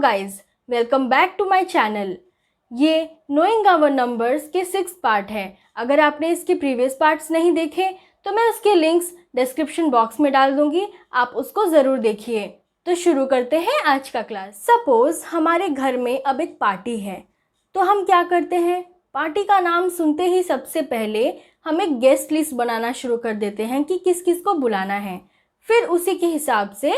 Guys, welcome back to my channel. ये knowing our numbers के 6th part है। अगर आपने इसके प्रीवियस पार्ट्स नहीं देखे तो मैं उसके लिंक्स डिस्क्रिप्शन बॉक्स में डाल दूंगी, आप उसको ज़रूर देखिए। तो शुरू करते हैं आज का क्लास। सपोज़ हमारे घर में अब एक पार्टी है, तो हम क्या करते हैं, पार्टी का नाम सुनते ही सबसे पहले हम एक गेस्ट लिस्ट बनाना शुरू कर देते हैं कि किस किस को बुलाना है। फिर उसी के हिसाब से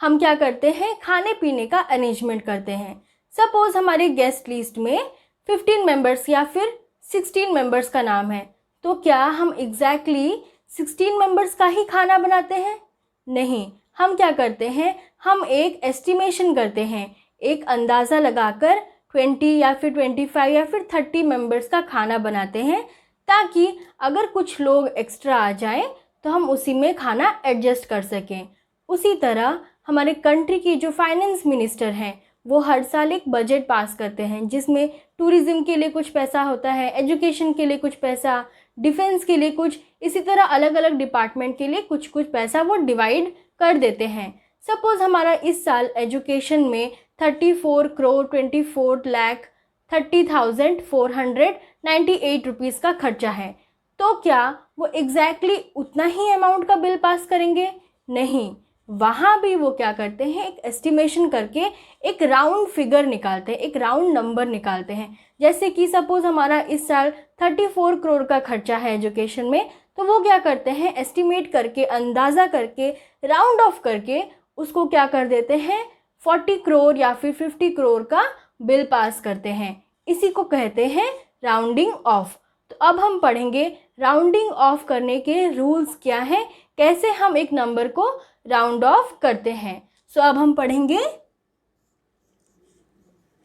हम क्या करते हैं, खाने पीने का अरेंजमेंट करते हैं। सपोज़ हमारे गेस्ट लिस्ट में 15 मेंबर्स या फिर 16 मेंबर्स का नाम है, तो क्या हम एग्जैक्टली 16 मेंबर्स का ही खाना बनाते हैं? नहीं, हम क्या करते हैं, हम एक एस्टिमेशन करते हैं, एक अंदाज़ा लगाकर 20 या फिर 25 या फिर 30 मेंबर्स का खाना बनाते हैं, ताकि अगर कुछ लोग एक्स्ट्रा आ जाएं तो हम उसी में खाना एडजस्ट कर सकें। उसी तरह हमारे कंट्री की जो फाइनेंस मिनिस्टर हैं, वो हर साल एक बजट पास करते हैं, जिसमें टूरिज़्म के लिए कुछ पैसा होता है, एजुकेशन के लिए कुछ पैसा, डिफेंस के लिए कुछ, इसी तरह अलग अलग डिपार्टमेंट के लिए कुछ कुछ पैसा वो डिवाइड कर देते हैं। सपोज़ हमारा इस साल एजुकेशन में 34,24,30,498 रुपीज़ का खर्चा है, तो क्या वो एग्जैक्टली उतना ही अमाउंट का बिल पास करेंगे? नहीं, वहाँ भी वो क्या करते हैं, एक एस्टिमेशन करके एक राउंड फिगर निकालते हैं, एक राउंड नंबर निकालते हैं। जैसे कि सपोज़ हमारा इस साल 34 करोड़ का खर्चा है एजुकेशन में, तो वो क्या करते हैं, एस्टिमेट करके, अंदाज़ा करके, राउंड ऑफ करके उसको क्या कर देते हैं, 40 करोड़ या फिर 50 करोड़ का बिल पास करते हैं। इसी को कहते हैं राउंडिंग ऑफ। तो अब हम पढ़ेंगे राउंडिंग ऑफ करने के रूल्स क्या हैं, कैसे हम एक नंबर को राउंड ऑफ करते हैं। सो अब हम पढ़ेंगे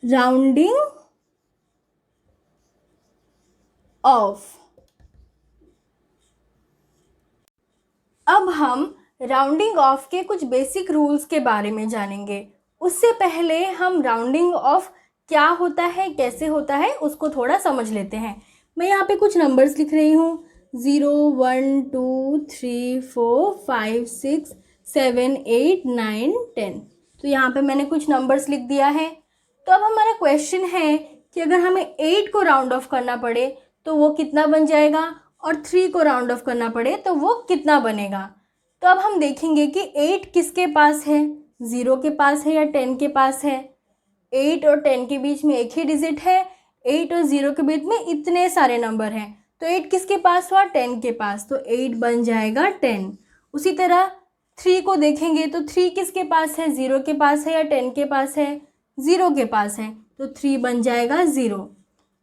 राउंडिंग ऑफ। अब हम राउंडिंग ऑफ के कुछ बेसिक रूल्स के बारे में जानेंगे। उससे पहले हम राउंडिंग ऑफ क्या होता है, कैसे होता है, उसको थोड़ा समझ लेते हैं। मैं यहाँ पे कुछ नंबर्स लिख रही हूँ, 0, 1, 2, 3, 4, 5, 6, 7, 8, 9, 10। तो यहाँ पे मैंने कुछ नंबर्स लिख दिया है। तो अब हमारा क्वेश्चन है कि अगर हमें 8 को राउंड ऑफ करना पड़े तो वो कितना बन जाएगा, और 3 को राउंड ऑफ करना पड़े तो वो कितना बनेगा। तो अब हम देखेंगे कि 8 किसके पास है, 0 के पास है या 10 के पास है। 8 और 10 के बीच में एक ही डिजिट है, 8 और 0 के बीच में इतने सारे नंबर हैं, तो 8 किसके पास हुआ, 10 के पास, तो 8 बन जाएगा 10। उसी तरह 3 को देखेंगे तो 3 किसके पास है, 0 के पास है या 10 के पास है, 0 के पास है, तो 3 बन जाएगा 0।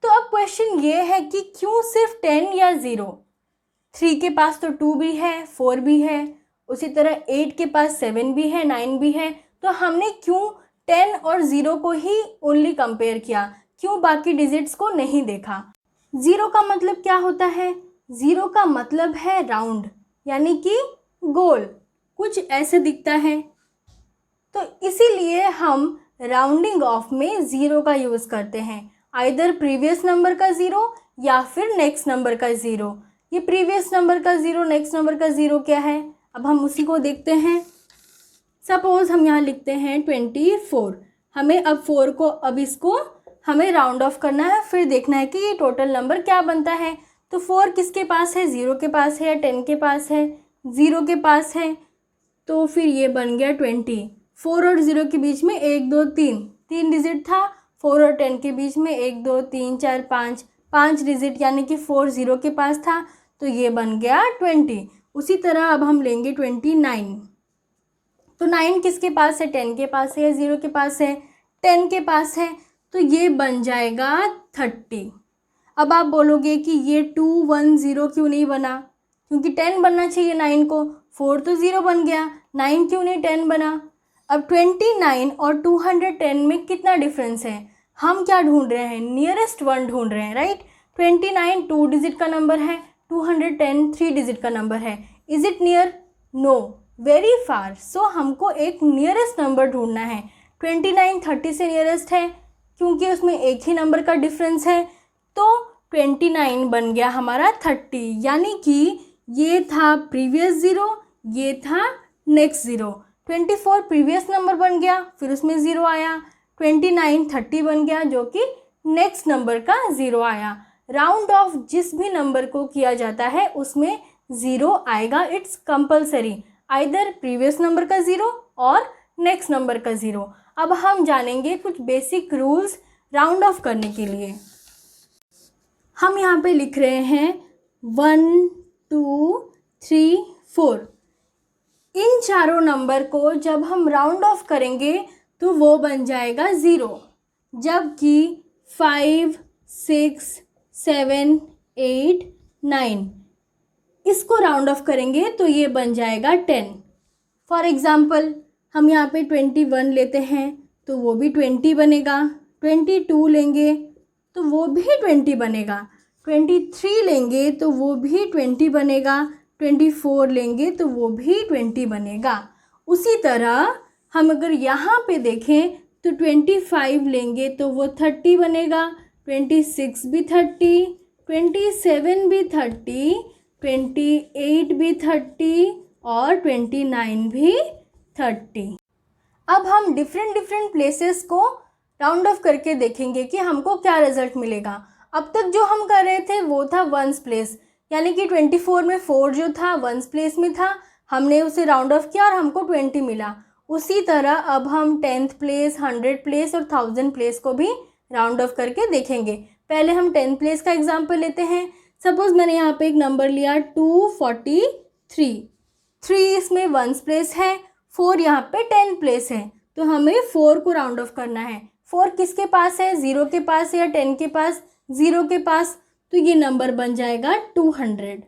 तो अब क्वेश्चन ये है कि क्यों सिर्फ 10 या 0? 3 के पास तो 2 भी है, 4 भी है, उसी तरह 8 के पास 7 भी है, 9 भी है, तो हमने क्यों 10 और 0 को ही ओनली कंपेयर किया, क्यों बाकी डिजिट्स को नहीं देखा? 0 का मतलब क्या होता है? 0 का मतलब है राउंड, यानी कि गोल, कुछ ऐसे दिखता है। तो इसीलिए हम राउंडिंग ऑफ में 0 का यूज़ करते हैं, आइदर प्रीवियस नंबर का 0 या फिर नेक्स्ट नंबर का 0। ये प्रीवियस नंबर का 0, नेक्स्ट नंबर का 0 क्या है, अब हम उसी को देखते हैं। सपोज़ हम यहाँ लिखते हैं 24, हमें अब 4 को, अब इसको हमें राउंड ऑफ करना है, फिर देखना है कि ये टोटल नंबर क्या बनता है। तो 4 किसके पास है, 0 के पास है या 10 के पास है, 0 के पास है, तो फिर ये बन गया 20। 4 और 0 के बीच में 1, 2, 3 डिजिट था, 4 और 10 के बीच में 1, 2, 3, 4, 5 डिजिट, यानी कि 4 0 के पास था, तो ये बन गया 20। उसी तरह अब हम लेंगे 29, तो 9 किसके पास है, 10 के पास है या 0 के पास है, 10 के पास है, तो ये बन जाएगा 30। अब आप बोलोगे कि ये 2, 1, 0 क्यों नहीं बना, क्योंकि 10 बनना चाहिए 9 को, 4 तो 0 बन गया, 9 क्यों नहीं 10 बना। अब 29 और 210 में कितना डिफरेंस है, हम क्या ढूंढ रहे हैं, नियरेस्ट वन ढूंढ रहे हैं, राइट। 29 2 डिजिट का नंबर है, 210 3 डिजिट का नंबर है। Is it near? No, very far. So हमको एक नियरेस्ट नंबर ढूंढना है। 29 30 से नियरेस्ट है, क्योंकि उसमें एक ही नंबर का डिफरेंस है, तो 29 बन गया हमारा 30, यानी कि ये था प्रीवियस 0, ये था नेक्स्ट 0। 24 प्रीवियस नंबर बन गया, फिर उसमें 0 आया, 29 30 बन गया, जो कि नेक्स्ट नंबर का 0 आया। राउंड ऑफ जिस भी नंबर को किया जाता है उसमें 0 आएगा, it's compulsory, either previous number का 0 और नेक्स्ट नंबर का 0। अब हम जानेंगे कुछ बेसिक रूल्स राउंड ऑफ करने के लिए। हम यहाँ पे लिख रहे हैं 1 2 3 4। इन चारों नंबर को जब हम राउंड ऑफ करेंगे तो वो बन जाएगा 0, जबकि 5 6 7 8 9 इसको राउंड ऑफ करेंगे तो ये बन जाएगा 10। फॉर एग्ज़ाम्पल हम यहाँ पे 21 लेते हैं तो वो भी 20 बनेगा, 22 लेंगे तो वो भी 20 बनेगा, 23 लेंगे तो वो भी 20 बनेगा, 24 लेंगे तो वो भी 20 बनेगा। उसी तरह हम अगर यहाँ पे देखें तो 25 लेंगे तो वो 30 बनेगा, 26 भी 30, 27 भी 30, 28 भी 30 और 29 भी 30। अब हम डिफरेंट प्लेसेस को राउंड ऑफ करके देखेंगे कि हमको क्या रिजल्ट मिलेगा। अब तक जो हम कर रहे थे वो था वंस प्लेस, यानी कि 24 में 4 जो था वंस प्लेस में था, हमने उसे राउंड ऑफ किया और हमको 20 मिला। उसी तरह अब हम 10th प्लेस, 100 प्लेस और 1000 प्लेस को भी राउंड ऑफ करके देखेंगे। पहले हम 10th प्लेस का एग्जाम्पल लेते हैं। सपोज़ मैंने यहाँ पे एक नंबर लिया 243, 3 इसमें वंस प्लेस है, 4 यहाँ पे 10th प्लेस है, तो हमें 4 को राउंड ऑफ करना है। 4 किसके पास है, 0 के पास या 10 के पास, 0 के पास, तो ये नंबर बन जाएगा 200।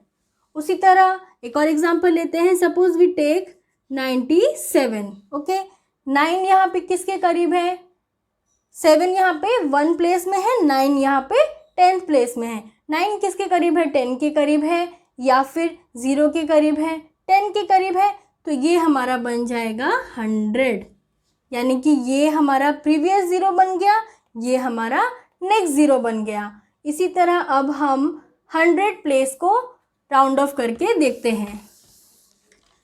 उसी तरह एक और एग्जांपल लेते हैं। Suppose we take 97। ओके, 9 यहाँ पे किसके करीब है, 7 यहाँ पे 1 प्लेस में है, 9 यहाँ पे 10th प्लेस में है। 9 किसके करीब है, 10 के करीब है, या फिर 0 के करीब है, 10 के करीब है, तो ये हमारा बन जाएगा 100। यानी कि ये हमारा प्रीवियस 0 बन गया, ये हमारा नेक्स्ट 0 बन गया। इसी तरह अब हम 100 प्लेस को राउंड ऑफ करके देखते हैं।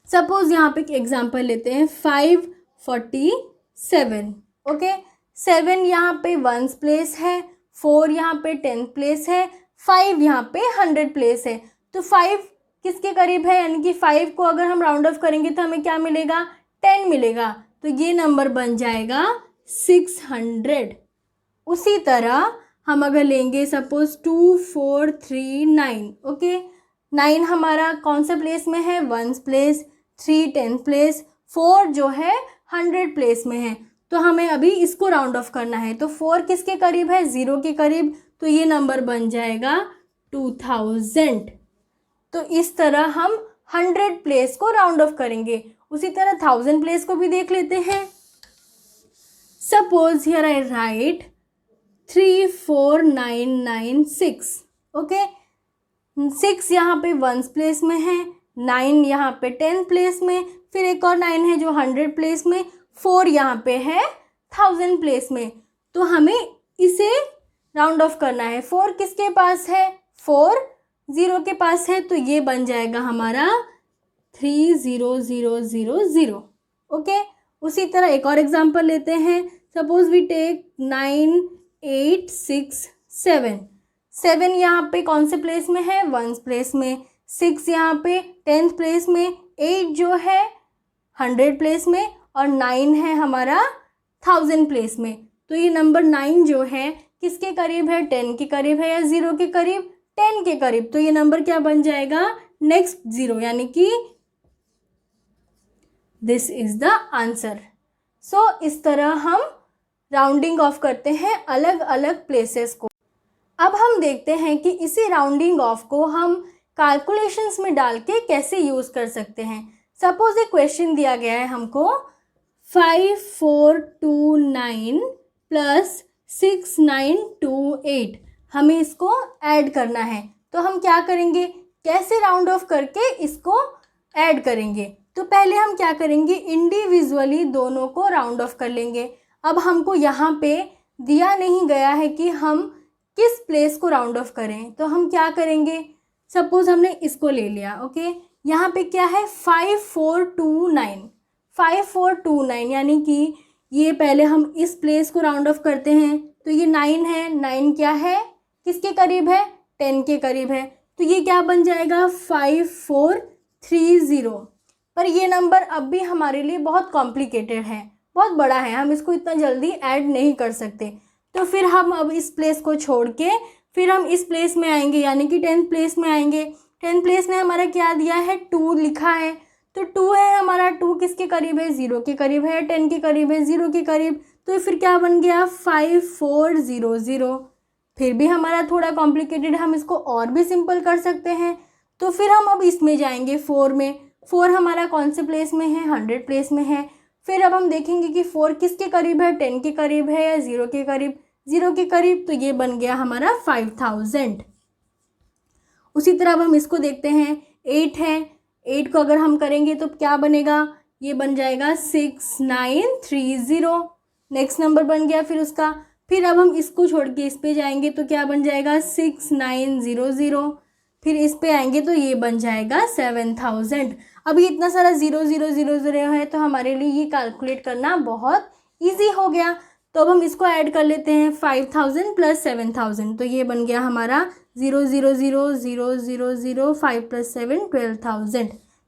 सपोज यहाँ पे एक एग्जांपल लेते हैं 547। ओके, 7 यहाँ पे वंस प्लेस है, 4 यहाँ पे 10th प्लेस है, 5 यहाँ पे 100 प्लेस है। तो 5 किसके करीब है, यानी कि 5 को अगर हम राउंड ऑफ करेंगे तो हमें क्या मिलेगा, 10 मिलेगा, तो ये नंबर बन जाएगा 600। उसी तरह हम अगर लेंगे सपोज 2439। ओके, 9 हमारा कौन सा प्लेस में है, वंस प्लेस, 3 10th प्लेस, 4 जो है 100 प्लेस में है, तो हमें अभी इसको राउंड ऑफ करना है। तो 4 किसके करीब है, 0 के करीब, तो ये नंबर बन जाएगा 2000। तो इस तरह हम 100 प्लेस को राउंड ऑफ करेंगे। उसी तरह 1000 प्लेस को भी देख लेते हैं। Suppose here I right 34996। Okay, 6 यहाँ पे वंस प्लेस में है, 9 यहाँ पे 10th प्लेस में, फिर एक और 9 है जो 100 प्लेस में, 4 यहाँ पे है 1000 प्लेस में, तो हमें इसे राउंड ऑफ करना है। 4 किसके पास है, 4 0 के पास है, तो ये बन जाएगा हमारा 30000। ओके, उसी तरह एक और एग्जांपल लेते हैं। Suppose we take 9867। 7 यहाँ पे कौन से प्लेस में है, वंस प्लेस में, 6 यहाँ पे 10th प्लेस में, 8 जो है 100 प्लेस में, और 9 है हमारा 1000 प्लेस में। तो ये नंबर 9 जो है किसके करीब है, 10 के करीब है या 0 के करीब, 10 के करीब, तो ये नंबर क्या बन जाएगा, नेक्स्ट 0, यानी कि दिस इज द आंसर। सो इस तरह हम राउंडिंग ऑफ करते हैं अलग अलग प्लेसेस को। अब हम देखते हैं कि इसी राउंडिंग ऑफ को हम कैलकुलेशंस में डाल के कैसे यूज़ कर सकते हैं। सपोज एक क्वेश्चन दिया गया है हमको 5429 प्लस 6928, हमें इसको ऐड करना है। तो हम क्या करेंगे, कैसे राउंड ऑफ करके इसको ऐड करेंगे। तो पहले हम क्या करेंगे, इंडिविजुअली दोनों को राउंड ऑफ कर लेंगे। अब हमको यहाँ पे दिया नहीं गया है कि हम किस प्लेस को राउंड ऑफ करें, तो हम क्या करेंगे, सपोज हमने इसको ले लिया। ओके, यहाँ पे क्या है 5429, 5429, यानी कि ये पहले हम इस प्लेस को राउंड ऑफ करते हैं, तो ये 9 है। 9 क्या है, किसके करीब है, 10 के करीब है, तो ये क्या बन जाएगा 5430। पर ये नंबर अब भी हमारे लिए बहुत कॉम्प्लिकेटेड है, बहुत बड़ा है, हम इसको इतना जल्दी ऐड नहीं कर सकते। तो फिर हम अब इस प्लेस को छोड़ के फिर हम इस प्लेस में आएंगे, यानी कि 10th प्लेस में आएंगे। 10th प्लेस में हमारा क्या दिया है, 2 लिखा है, तो 2 है हमारा। 2 किसके करीब है, 0 के करीब है। 10 के करीब है, 0 के करीब, तो फिर क्या बन गया 5400। फिर भी हमारा थोड़ा कॉम्प्लिकेटेड, हम इसको और भी सिंपल कर सकते हैं। तो फिर हम अब इसमें जाएंगे 4 में। 4 हमारा कौन से प्लेस में है, 100 प्लेस में है। फिर अब हम देखेंगे कि 4 किसके करीब है, 10 के करीब है या 0 के करीब, 0 के करीब, तो ये बन गया हमारा 5000। उसी तरह अब हम इसको देखते हैं, 8 है। 8 को अगर हम करेंगे तो क्या बनेगा, ये बन जाएगा 6930। नेक्स्ट नंबर बन गया फिर उसका। फिर अब हम इसको छोड़ के इस पे जाएंगे तो क्या बन जाएगा 6900। फिर इस पे आएंगे तो ये बन जाएगा 7000। अब ये इतना सारा 0000 है, तो हमारे लिए ये कैलकुलेट करना बहुत ईजी हो गया। तो अब हम इसको ऐड कर लेते हैं, 5000 प्लस 7000, तो ये बन गया हमारा 0000000 5 प्लस 7 12000।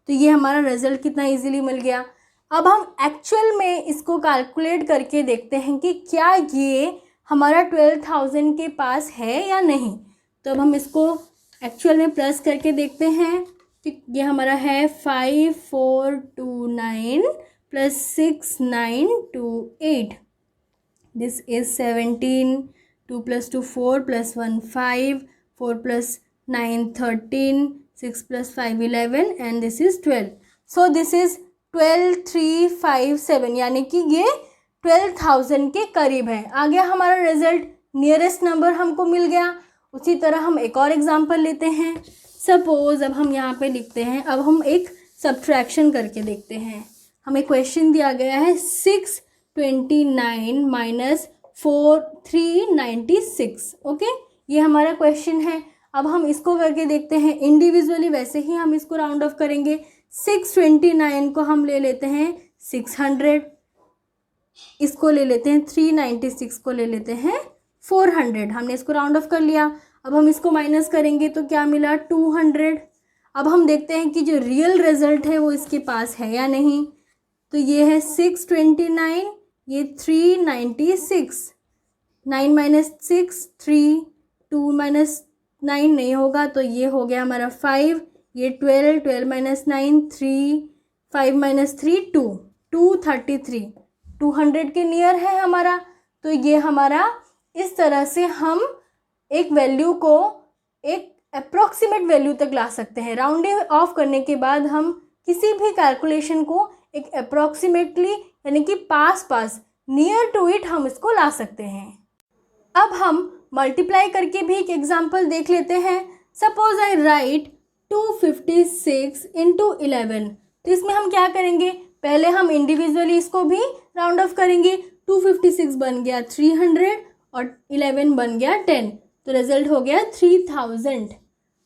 तो ये हमारा रिजल्ट कितना इजीली मिल गया। अब हम एक्चुअल में इसको कैलकुलेट करके देखते हैं कि क्या ये हमारा 12000 के पास है या नहीं। तो अब हम इसको एक्चुअल में प्लस करके देखते हैं कि ये हमारा है 5429 plus 6928, this is 17, 2 plus 2 4 plus 1 5, 4 plus 9 13, 6 plus 5 11 and this is 12. So this is 12357, यानी कि ये 12000 के करीब है। आ गया हमारा रिजल्ट, नियरेस्ट नंबर हमको मिल गया। उसी तरह हम एक और एग्जांपल लेते हैं। सपोज अब हम यहाँ पे लिखते हैं, अब हम एक सब्ट्रैक्शन करके देखते हैं। हमें क्वेश्चन दिया गया है 629 माइनस 4396। ओके, ये हमारा क्वेश्चन है। अब हम इसको करके देखते हैं इंडिविजुअली, वैसे ही हम इसको राउंड ऑफ करेंगे। 629 को हम ले लेते हैं 600, इसको ले लेते हैं 396 को ले लेते हैं 400, हमने इसको राउंड ऑफ कर लिया। अब हम इसको माइनस करेंगे तो क्या मिला 200। अब हम देखते हैं कि जो रियल रिजल्ट है वो इसके पास है या नहीं। तो ये है 629, ये 396, 9 माइनस 6 3, 2 माइनस 9 नहीं होगा, तो ये हो गया हमारा 5, ये 12, 12 माइनस 9 3, 5 माइनस 3 2, 233, 200 के नियर है हमारा। तो ये हमारा इस तरह से हम एक वैल्यू को एक अप्रॉक्सीमेट वैल्यू तक ला सकते हैं। राउंडिंग ऑफ करने के बाद हम किसी भी कैलकुलेशन को एक अप्रॉक्सीमेटली, यानी कि पास नियर टू इट हम इसको ला सकते हैं। अब हम मल्टीप्लाई करके भी एक एग्जांपल देख लेते हैं। सपोज आई राइट 256 इंटू 11, तो इसमें हम क्या करेंगे, पहले हम इंडिविजुअली इसको भी राउंड ऑफ करेंगे। 256 बन गया 300 और 11 बन गया 10, तो रिजल्ट हो गया 3000।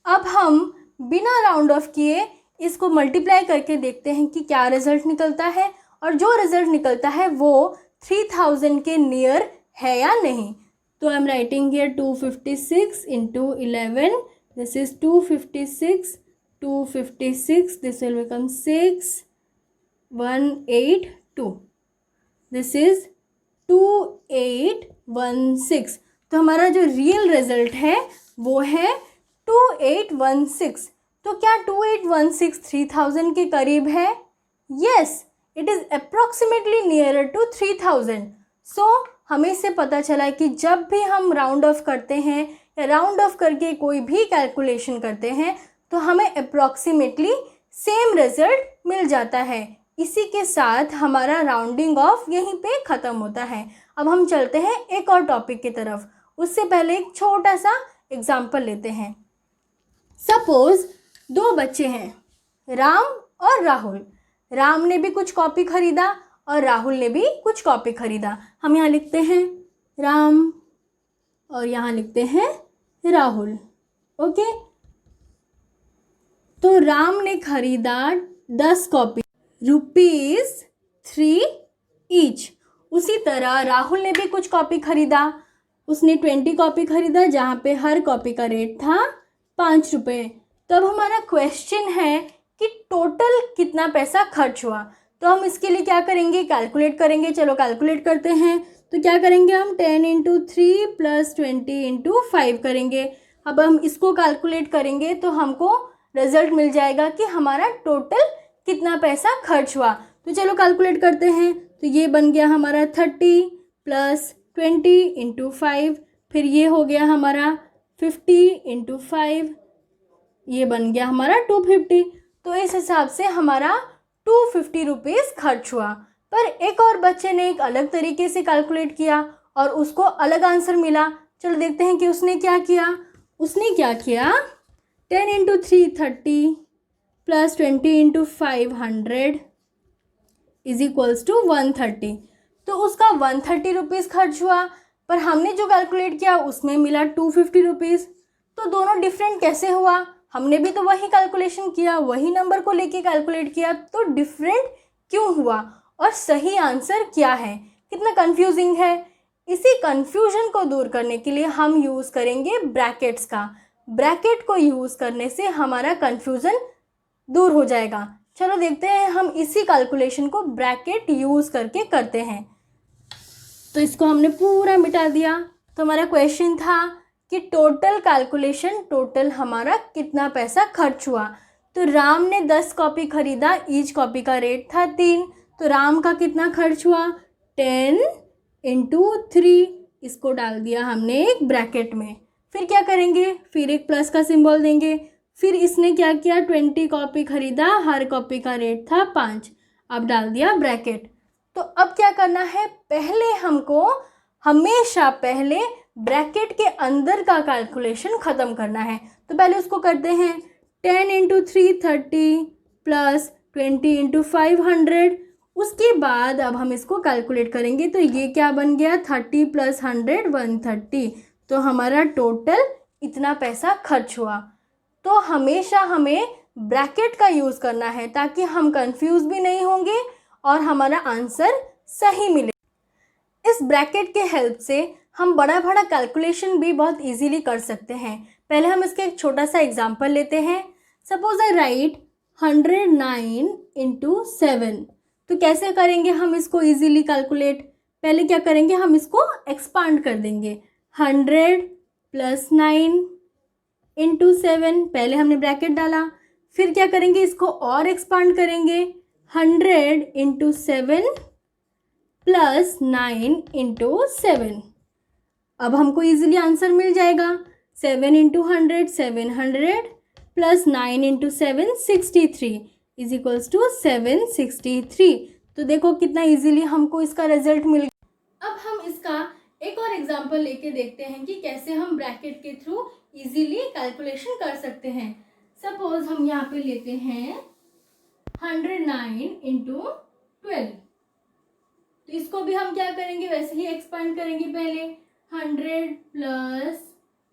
अब हम बिना राउंड ऑफ किए इसको मल्टीप्लाई करके देखते हैं कि क्या रिजल्ट निकलता है, और जो रिजल्ट निकलता है वो 3000 के नियर है या नहीं। तो I am writing here 256 into 11, this is 256, 256, this will become 6182, this is 2816। तो हमारा जो रियल रिजल्ट है वो है 2816। तो क्या 2816 3000 के करीब है? Yes, it is approximately nearer to 3000। So हमें इससे पता चला कि जब भी हम राउंड ऑफ करते हैं या राउंड ऑफ करके कोई भी कैलकुलेशन करते हैं तो हमें अप्रॉक्सीमेटली सेम रिजल्ट मिल जाता है। इसी के साथ हमारा राउंडिंग ऑफ यहीं पे ख़त्म होता है। अब हम चलते हैं एक और टॉपिक की तरफ। उससे पहले एक छोटा सा एग्जाम्पल लेते हैं। सपोज 2 बच्चे हैं, राम और राहुल। राम ने भी कुछ कॉपी खरीदा और राहुल ने भी कुछ कॉपी खरीदा। हम यहाँ लिखते हैं राम और यहाँ लिखते हैं राहुल। ओके, तो राम ने खरीदा 10 कॉपी, ₹3 ईच, उसी तरह राहुल ने भी कुछ कॉपी खरीदा, उसने 20 कॉपी खरीदा जहाँ पे हर कॉपी का रेट था 5 रुपये। तब हमारा क्वेश्चन है कि टोटल कितना पैसा खर्च हुआ। तो हम इसके लिए क्या करेंगे, कैलकुलेट करेंगे। चलो कैलकुलेट करते हैं। तो क्या करेंगे हम 10 इंटू 3 प्लस 20 इंटू 5 करेंगे। अब हम इसको कैलकुलेट करेंगे तो हमको रिजल्ट मिल जाएगा कि हमारा टोटल कितना पैसा खर्च हुआ। तो चलो कैलकुलेट करते हैं। तो ये बन गया हमारा 30 प्लस 20 इंटू 5, फिर ये हो गया हमारा 50 इंटू 5, ये बन गया हमारा 250। तो इस हिसाब से हमारा 250 रुपीज़ खर्च हुआ। पर एक और बच्चे ने एक अलग तरीके से कैलकुलेट किया और उसको अलग आंसर मिला। चलो देखते हैं कि उसने क्या किया। 10 into 3 30 plus 20 into 5 100 is equals to 130। तो उसका 130 रुपीज़ खर्च हुआ, पर हमने जो कैलकुलेट किया उसमें मिला 250 रुपीज़। तो दोनों डिफरेंट कैसे हुआ? हमने भी तो वही कैलकुलेशन किया, वही नंबर को लेके कैलकुलेट किया, तो डिफरेंट क्यों हुआ और सही आंसर क्या है? कितना कंफ्यूजिंग है। इसी कंफ्यूजन को दूर करने के लिए हम यूज़ करेंगे ब्रैकेट्स का। ब्रैकेट को यूज़ करने से हमारा कंफ्यूजन दूर हो जाएगा। चलो देखते हैं हम इसी कैलकुलेशन को ब्रैकेट यूज़ करके करते हैं। तो इसको हमने पूरा मिटा दिया। तो हमारा क्वेश्चन था कि टोटल कैलकुलेशन, टोटल हमारा कितना पैसा खर्च हुआ। तो राम ने 10 कॉपी खरीदा, ईच कॉपी का रेट था 3। तो राम का कितना खर्च हुआ? 10 इंटू 3, इसको डाल दिया हमने एक ब्रैकेट में। फिर क्या करेंगे, फिर एक प्लस का सिंबल देंगे। फिर इसने क्या किया, 20 कॉपी खरीदा, हर कॉपी का रेट था 5, अब डाल दिया ब्रैकेट। तो अब क्या करना है, पहले हमको हमेशा पहले ब्रैकेट के अंदर का कैलकुलेशन ख़त्म करना है। तो पहले उसको करते हैं। 10 इंटू 3 30 प्लस 20 इंटू 5 100। उसके बाद अब हम इसको कैलकुलेट करेंगे। तो ये क्या बन गया, 30 प्लस 100 130। तो हमारा टोटल इतना पैसा खर्च हुआ। तो हमेशा हमें ब्रैकेट का यूज़ करना है ताकि हम कंफ्यूज भी नहीं होंगे और हमारा आंसर सही मिले। इस ब्रैकेट के हेल्प से हम बड़ा बड़ा कैलकुलेशन भी बहुत इजीली कर सकते हैं। पहले हम इसके एक छोटा सा एग्जांपल लेते हैं। Suppose I right 109 into 7। तो कैसे करेंगे हम इसको इजीली कैलकुलेट? पहले क्या करेंगे, हम इसको एक्सपांड कर देंगे। 100 प्लस 9 इंटू 7, पहले हमने ब्रैकेट डाला। फिर क्या करेंगे, इसको और एक्सपांड करेंगे। 100 इंटू 7 प्लस 9 इंटू 7। अब हमको इजीली आंसर मिल जाएगा। 7 into 100 700 plus 9 into 7 63 is equals to 763। तो देखो कितना इजीली हमको इसका रिजल्ट मिल गया। अब हम इसका एक और एग्जांपल लेके देखते हैं कि कैसे हम ब्रैकेट के थ्रू इजीली कैलकुलेशन कर सकते हैं। सपोज हम यहाँ पे लेते हैं 109 इंटू 12। तो इसको भी हम क्या करेंगे, वैसे ही एक्सपांड करेंगे। पहले 100 प्लस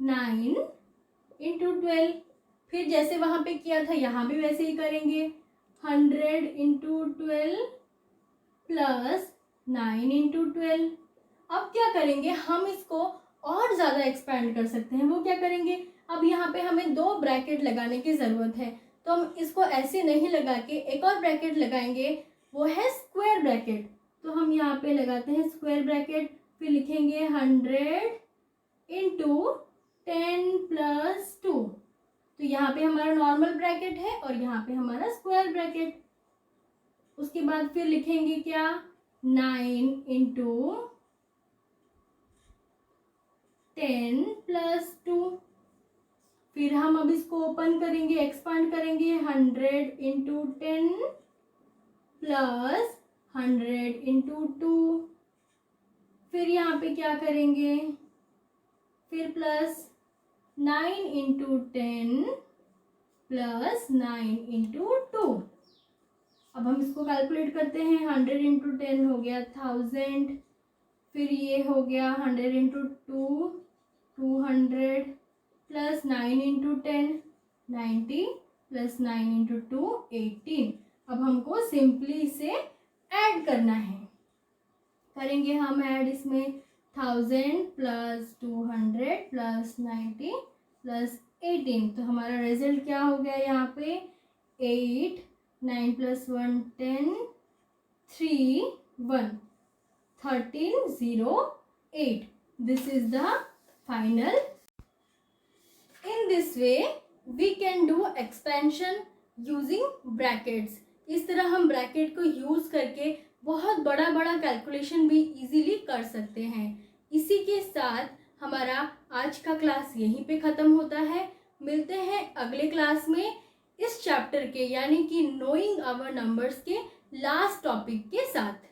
9 इंटू 12, फिर जैसे वहाँ पे किया था यहाँ भी वैसे ही करेंगे। 100 इंटू 12 प्लस 9 इंटू 12। अब क्या करेंगे, हम इसको और ज़्यादा एक्सपेंड कर सकते हैं। वो क्या करेंगे, अब यहाँ पे हमें 2 ब्रैकेट लगाने की ज़रूरत है। तो हम इसको ऐसे नहीं लगा के एक और ब्रैकेट लगाएंगे, वो है स्क्वायर ब्रैकेट। तो हम यहाँ पे लगाते हैं स्क्वायर ब्रैकेट, फिर लिखेंगे 100 इंटू 10 प्लस 2। तो यहाँ पे हमारा नॉर्मल ब्रैकेट है और यहाँ पे हमारा स्क्वायर ब्रैकेट। उसके बाद फिर लिखेंगे क्या, 9 इंटू 10 प्लस 2। फिर हम अब इसको ओपन करेंगे, एक्सपांड करेंगे। 100 इंटू 10 प्लस 100 इंटू 2। फिर यहाँ पे क्या करेंगे, फिर प्लस 9 इंटू 10 प्लस 9 इंटू 2। अब हम इसको कैलकुलेट करते हैं। 100 इंटू 10 हो गया 1000। फिर ये हो गया 100 into 2 200 plus 9 into 10 90 plus 9 into 2 18। अब हमको सिंपली इसे ऐड करना है। करेंगे हम ऐड इसमें 1000 प्लस 200 प्लस 90 प्लस 18, तो हमारा रिजल्ट क्या हो गया यहाँ पे 8, 9 plus 1 10, 3 1 1308. This is the final. In this way we can do expansion using brackets. इस तरह हम ब्रैकेट को यूज करके बहुत बड़ा बड़ा कैलकुलेशन भी इजीली कर सकते हैं। इसी के साथ हमारा आज का क्लास यहीं पे ख़त्म होता है। मिलते हैं अगले क्लास में इस चैप्टर के यानी कि नोइंग आवर नंबर्स के लास्ट टॉपिक के साथ।